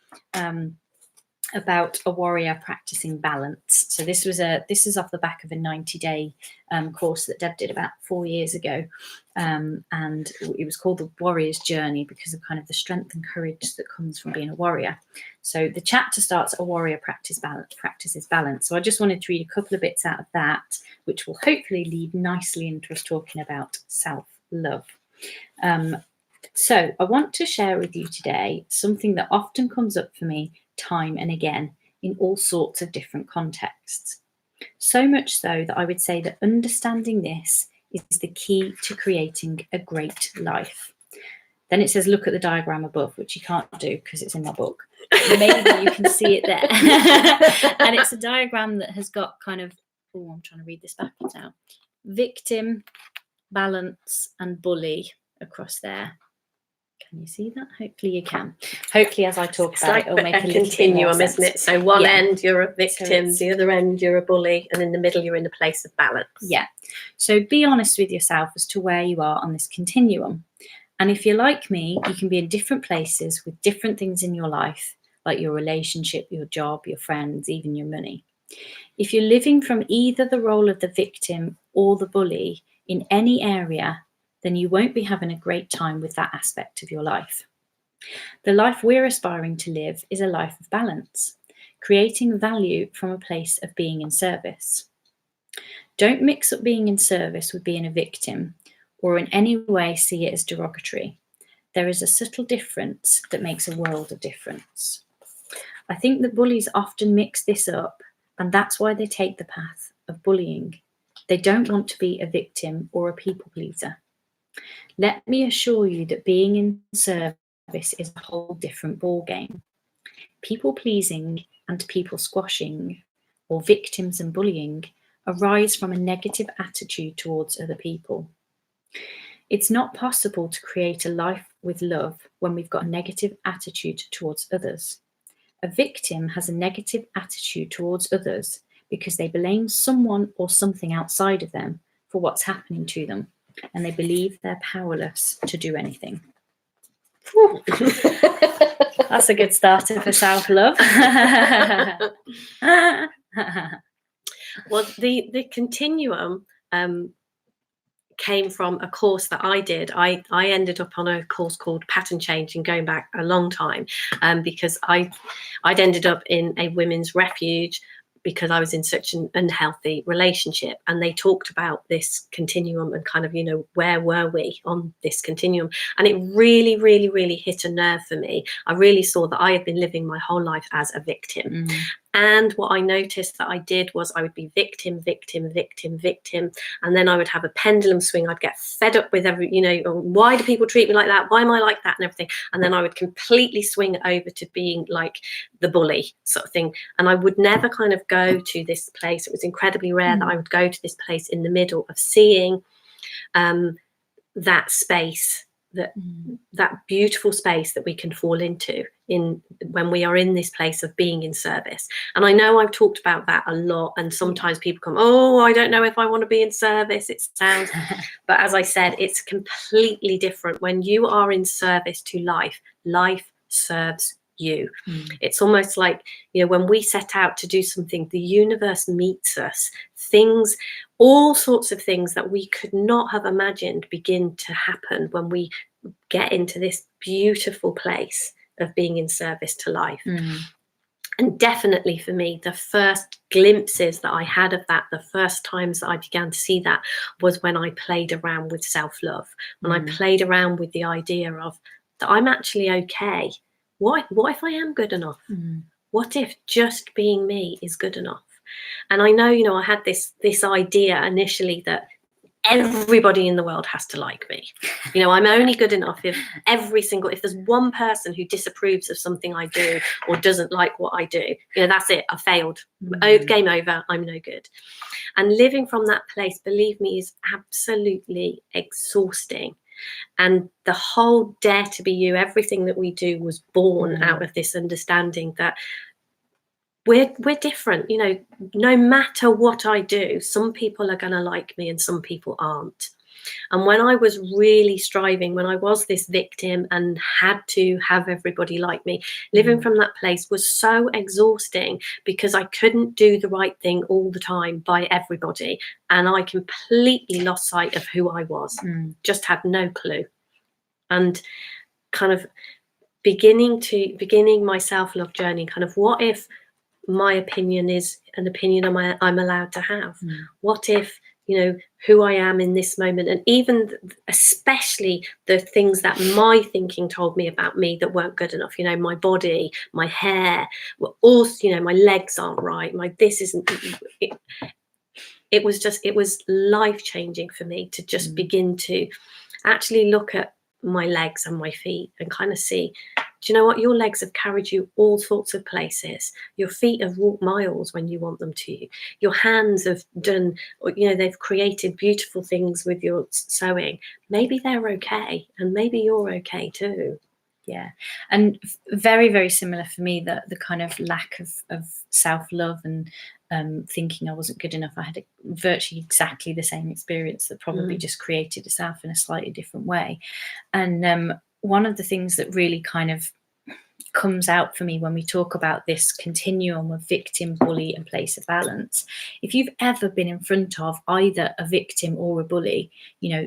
about a warrior practicing balance. So this is off the back of a 90-day course that Deb did about 4 years ago, and it was called The Warrior's Journey because of kind of the strength and courage that comes from being a warrior. So the chapter starts, a warrior practices balance. So I just wanted to read a couple of bits out of that, which will hopefully lead nicely into us talking about self-love. So I want to share with you today something that often comes up for me time and again in all sorts of different contexts. So much so that I would say that understanding this is the key to creating a great life. Then it says, look at the diagram above, which you can't do because it's in my book. Maybe you can see it there. And it's a diagram that has got kind of, oh, I'm trying to read this backwards now. Victim, balance, and bully across there. Can you see that? Hopefully you can. Hopefully as I talk It's about like it, it'll make a continuum, little bit more isn't sense. it? So one end you're a victim, the other end you're a bully, and in the middle you're in a place of balance. Yeah. So be honest with yourself as to where you are on this continuum. And if you're like me, you can be in different places with different things in your life, like your relationship, your job, your friends, even your money. If you're living from either the role of the victim or the bully in any area, then you won't be having a great time with that aspect of your life. The life we're aspiring to live is a life of balance, creating value from a place of being in service. Don't mix up being in service with being a victim or in any way see it as derogatory. There is a subtle difference that makes a world of difference. I think that bullies often mix this up, and that's why they take the path of bullying. They don't want to be a victim or a people pleaser. Let me assure you that being in service is a whole different ballgame. People pleasing and people squashing, or victims and bullying, arise from a negative attitude towards other people. It's not possible to create a life with love when we've got a negative attitude towards others. A victim has a negative attitude towards others because they blame someone or something outside of them for what's happening to them, and they believe they're powerless to do anything. That's a good starter for self-love. Well, the continuum came from a course that I did. I ended up on a course called Pattern Changing, going back a long time, because I'd ended up in a women's refuge because I was in such an unhealthy relationship, and they talked about this continuum and kind of, you know, where were we on this continuum, and it really, really, really hit a nerve for me. I really saw that I had been living my whole life as a victim. And what I noticed that I did was I would be victim, victim, victim, victim. And then I would have a pendulum swing. I'd get fed up with why do people treat me like that? Why am I like that? And everything. And then I would completely swing over to being like the bully sort of thing. And I would never kind of go to this place. It was incredibly rare that I would go to this place in the middle of seeing that space, that beautiful space that we can fall into when we are in this place of being in service. And I know I've talked about that a lot, and sometimes people come, oh, I don't know if I want to be in service, it sounds but as I said, it's completely different. When you are in service to life, life serves you. It's almost like, you know, when we set out to do something, the universe meets us. Things, all sorts of things that we could not have imagined begin to happen when we get into this beautiful place of being in service to life. And definitely for me, the first glimpses that I had of that, the first times that I began to see that, was when I played around with self-love, when I played around with the idea of that I'm actually okay. What if I am good enough? What if just being me is good enough? And I know, you know, I had this idea initially that everybody in the world has to like me. You know, I'm only good enough if there's one person who disapproves of something I do or doesn't like what I do, you know, that's it, I failed. Game over, I'm no good. And living from that place, believe me, is absolutely exhausting. And the whole Dare to Be You, everything that we do was born out of this understanding that we're different. You know, no matter what I do, some people are going to like me and some people aren't. And when I was really striving, when I was this victim and had to have everybody like me, living from that place was so exhausting because I couldn't do the right thing all the time by everybody. And I completely lost sight of who I was, just had no clue. And kind of beginning my self-love journey, kind of what if my opinion is an opinion I'm allowed to have? What if, who I am in this moment, and even especially the things that my thinking told me about me that weren't good enough. My body, my hair, also, my legs aren't right. This isn't. It was life-changing for me to just begin to actually look at my legs and my feet and kind of see, do you know what? Your legs have carried you all sorts of places. Your feet have walked miles when you want them to. Your hands have done, they've created beautiful things with your sewing. Maybe they're okay, and maybe you're okay too. Yeah, and very, very similar for me, the kind of lack of self-love and thinking I wasn't good enough. I had virtually exactly the same experience that probably just created itself in a slightly different way. And one of the things that really kind of comes out for me when we talk about this continuum of victim, bully, and place of balance, if you've ever been in front of either a victim or a bully,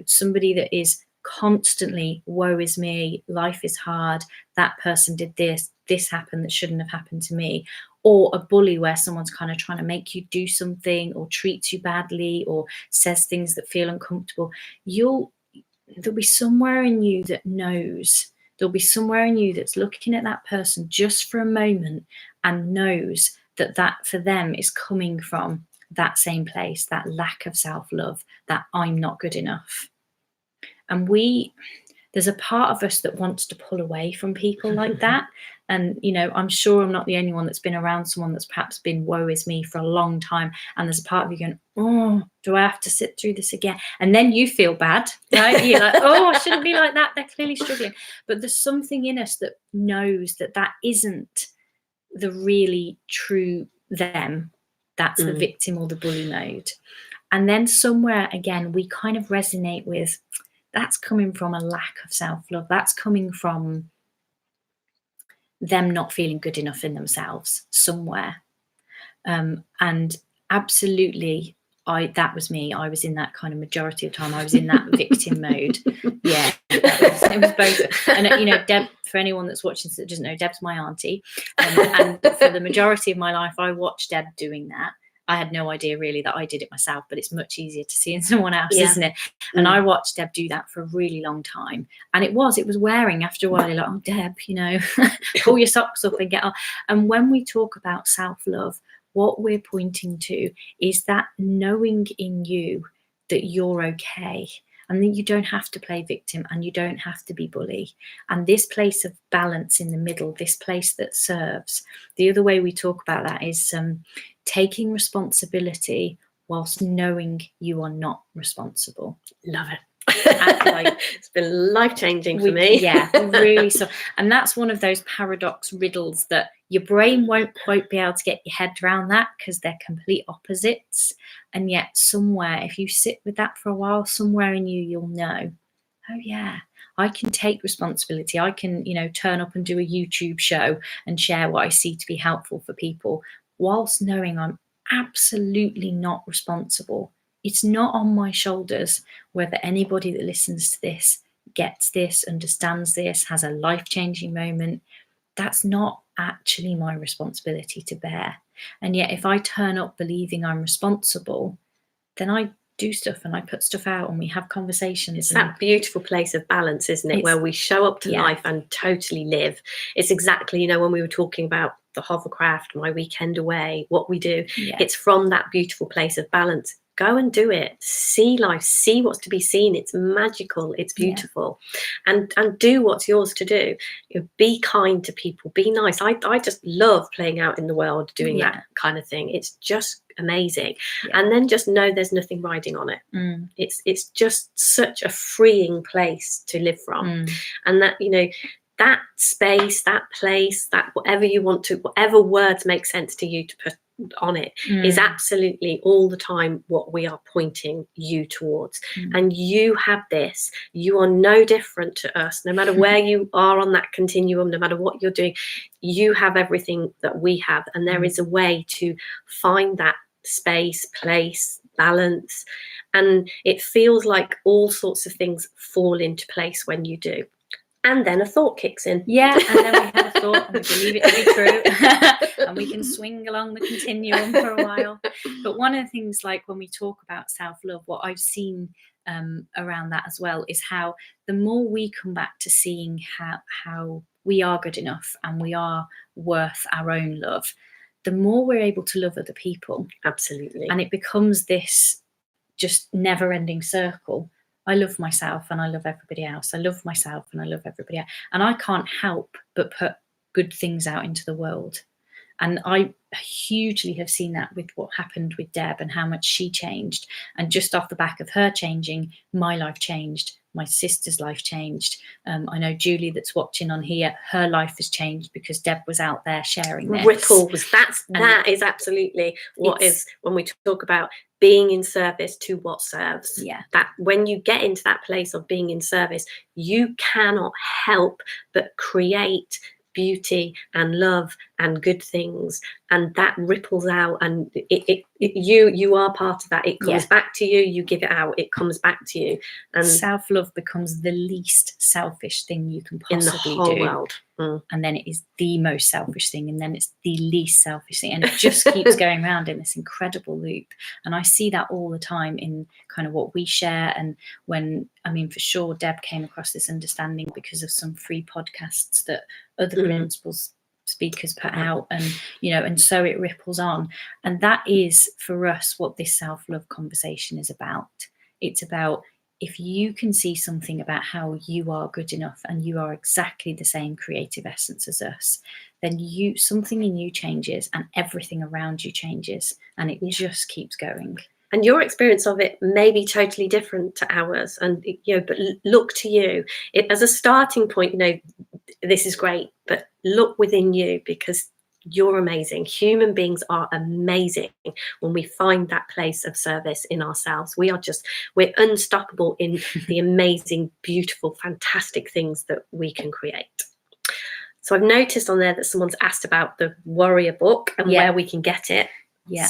somebody that is constantly, woe is me, life is hard, that person did this happened that shouldn't have happened to me, or a bully where someone's kind of trying to make you do something or treats you badly or says things that feel uncomfortable, there'll be somewhere in you that knows. There'll be somewhere in you that's looking at that person just for a moment and knows that for them is coming from that same place, that lack of self-love, that I'm not good enough. And there's a part of us that wants to pull away from people like that. And, I'm sure I'm not the only one that's been around someone that's perhaps been woe is me for a long time. And there's a part of you going, oh, do I have to sit through this again? And then you feel bad, right? You're like, oh, I shouldn't be like that. They're clearly struggling. But there's something in us that knows that isn't the really true them. That's the victim or the bully mode. And then somewhere, again, we kind of resonate with, that's coming from a lack of self-love. That's coming from them not feeling good enough in themselves somewhere. And absolutely, that was me. I was in that kind of majority of time. I was in that victim mode. Yeah, it was both. And, Deb, for anyone that's watching that doesn't know, Deb's my auntie. And for the majority of my life, I watched Deb doing that. I had no idea really that I did it myself, but it's much easier to see in someone else, isn't it? And I watched Deb do that for a really long time. And it was wearing after a while. You're like, oh, Deb, pull your socks up and get on. And when we talk about self-love, what we're pointing to is that knowing in you that you're okay and that you don't have to play victim and you don't have to be bully. And this place of balance in the middle, this place that serves. The other way we talk about that is taking responsibility whilst knowing you are not responsible. Love it. It's been life-changing for me. Yeah, really. So, and that's one of those paradox riddles that your brain won't quite be able to get your head around that because they're complete opposites. And yet somewhere, if you sit with that for a while, somewhere in you, you'll know, oh yeah, I can take responsibility. I can, turn up and do a YouTube show and share what I see to be helpful for people, whilst knowing I'm absolutely not responsible. It's not on my shoulders whether anybody that listens to this gets this, understands this, has a life-changing moment. That's not actually my responsibility to bear. And yet if I turn up believing I'm responsible, then I do stuff and I put stuff out and we have conversations. It's that beautiful place of balance, isn't it? Where we show up to life and totally live. It's exactly, when we were talking about the hovercraft, my weekend away, what we do, it's from that beautiful place of balance. Go and do it. See life, see what's to be seen. It's magical, it's beautiful. And do what's yours to do. Be kind to people, be nice. I just love playing out in the world, doing that kind of thing. It's just amazing. And then just know there's nothing riding on it. It's just such a freeing place to live from. And that, that space, that place, that whatever you want to, whatever words make sense to you to put on it is absolutely all the time what we are pointing you towards. And you have this. You are no different to us. No matter where you are on that continuum, no matter what you're doing, you have everything that we have. And there is a way to find that space, place, balance. And it feels like all sorts of things fall into place when you do. And then a thought kicks in. Yeah, and then we have a thought and we believe it to be true. and we can swing along the continuum for a while. But one of the things, like when we talk about self-love, what I've seen around that as well is how the more we come back to seeing how we are good enough and we are worth our own love, the more we're able to love other people. Absolutely. And it becomes this just never-ending circle. I love myself and I love everybody else. I love myself and I love everybody else. And I can't help but put good things out into the world. And I hugely have seen that with what happened with Deb and how much she changed. And just off the back of her changing, my life changed. My sister's life changed. I know Julie that's watching on here, her life has changed because Deb was out there sharing this. Ripples. That is absolutely what is when we talk about being in service to what serves. Yeah. That when you get into that place of being in service, you cannot help but create beauty and love and good things, and that ripples out, and you are part of that. It comes back to you, you give it out, it comes back to you, and self-love becomes the least selfish thing you can possibly in the whole do. world. And then it is the most selfish thing, and then it's the least selfish thing, and it just keeps going around in this incredible loop. And I see that all the time in kind of what we share. And when, I mean, for sure, Deb came across this understanding because of some free podcasts that other principals speakers put out, and and so it ripples on. And that is for us what this self-love conversation is about. It's about, if you can see something about how you are good enough and you are exactly the same creative essence as us, then something in you changes and everything around you changes, and it just keeps going. And your experience of it may be totally different to ours, and but look to you as a starting point. This is great, but look within you, because you're amazing. Human beings are amazing when we find that place of service in ourselves. We're unstoppable in the amazing, beautiful, fantastic things that we can create. So I've noticed on there that someone's asked about the Warrior book and where we can get it. Yeah.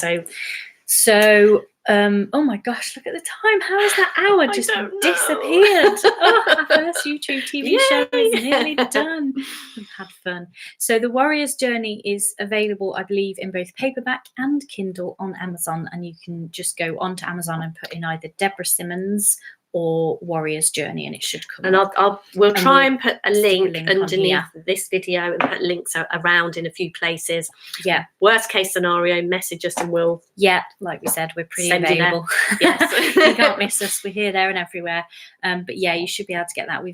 So oh my gosh, look at the time. How has that hour just disappeared? Oh, our first YouTube TV show is nearly done. We've had fun. So the Warrior's Journey is available, I believe, in both paperback and Kindle on Amazon. And you can just go onto Amazon and put in either Deborah Simmons or Warrior's Journey, and it should come and up. We'll try and put a link underneath this video and put links around in a few places. Yeah. Worst case scenario, message us and we'll like we said, we're pretty available. Yes. You can't miss us. We're here, there and everywhere. But yeah, you should be able to get that. We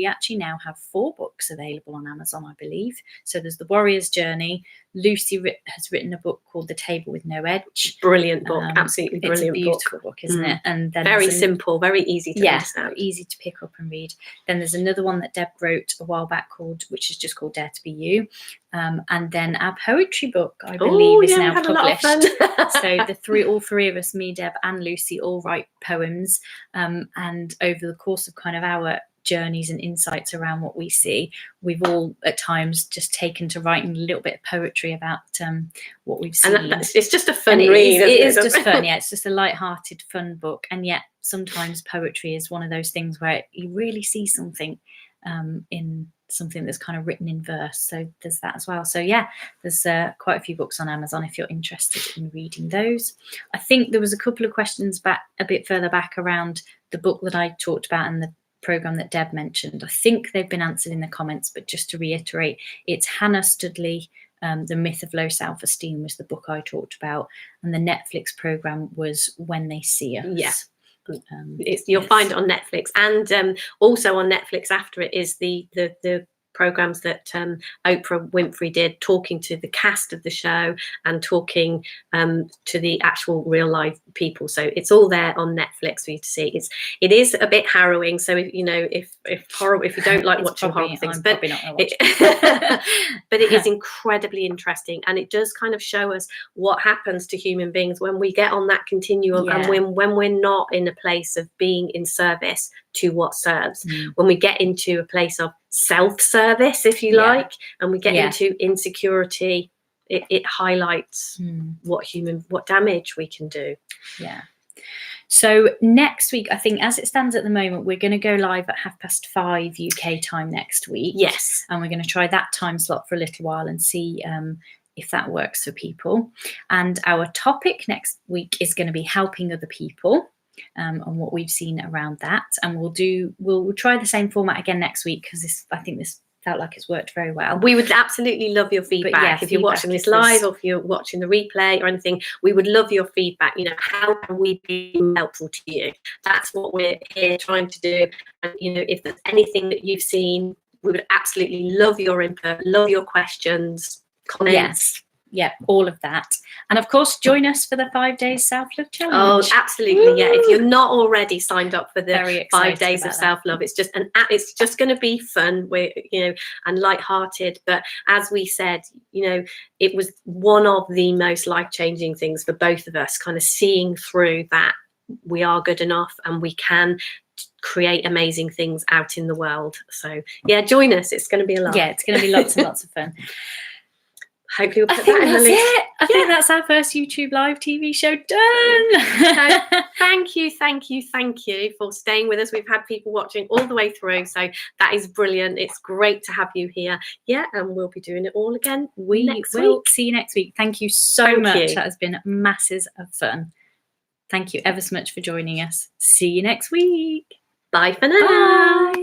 actually now have 4 books available on Amazon, I believe. So there's the Warrior's Journey. Lucy has written a book called The Table with No Edge. Brilliant book. Absolutely brilliant book. It's a beautiful book, isn't it? And then very simple, very easy to understand. Easy to pick up and read. Then there's another one that Deb wrote a while back which is just called Dare to Be You. And then our poetry book, I believe, is now published. So all three of us, me, Deb and Lucy, all write poems. And over the course of kind of our journeys and insights around what we see, we've all at times just taken to writing a little bit of poetry about what we've seen. And it's just a fun read. It is just fun. Yeah, it's just a light-hearted, fun book. And yet sometimes poetry is one of those things where you really see something in something that's kind of written in verse. So there's that as well. So yeah, there's quite a few books on Amazon if you're interested in reading those. I think there was a couple of questions a bit further back around the book that I talked about and the program that Deb mentioned. I think they've been answered in the comments, but just to reiterate, it's Hannah Studley. The Myth of Low Self-Esteem was the book I talked about, and the Netflix program was When They See Us. Yeah. You'll find it on Netflix, and also on Netflix after it is the programs that Oprah Winfrey did, talking to the cast of the show and talking to the actual real life people. So it's all there on Netflix for you to see. It is a bit harrowing, so if you don't like watching horrible things, but but it is incredibly interesting, and it does kind of show us what happens to human beings when we get on that continuum, and when we're not in a place of being in service to what serves, when we get into a place of self-service, if you like, and we get into insecurity, it highlights what damage we can do. So next week, I think as it stands at the moment, we're going to go live at 5:30 UK time next week. Yes. And we're going to try that time slot for a little while and see if that works for people. And our topic next week is going to be helping other people, and what we've seen around that. And we'll try the same format again next week, because I think this felt like it's worked very well. We would absolutely love your feedback. If you're watching this live, or if you're watching the replay or anything, we would love your feedback. How can we be helpful to you? That's what we're here trying to do. And if there's anything that you've seen, we would absolutely love your input, love your questions, comments. Yeah, all of that. And of course, join us for the 5 days Self-Love Challenge. Oh, absolutely. Woo! Yeah, if you're not already signed up for the 5 days of self-love, it's just going to be fun, and lighthearted. But as we said, it was one of the most life-changing things for both of us, kind of seeing through that we are good enough and we can create amazing things out in the world. So yeah, join us. It's going to be a lot. Yeah, it's going to be lots and lots of fun. Hopefully we'll put that in the list. I think that's our first YouTube live TV show done. So thank you for staying with us. We've had people watching all the way through, so that is brilliant. It's great to have you here. Yeah, and we'll be doing it all again next week. See you next week. Thank you so much. That has been masses of fun. Thank you ever so much for joining us. See you next week. Bye for now. Bye.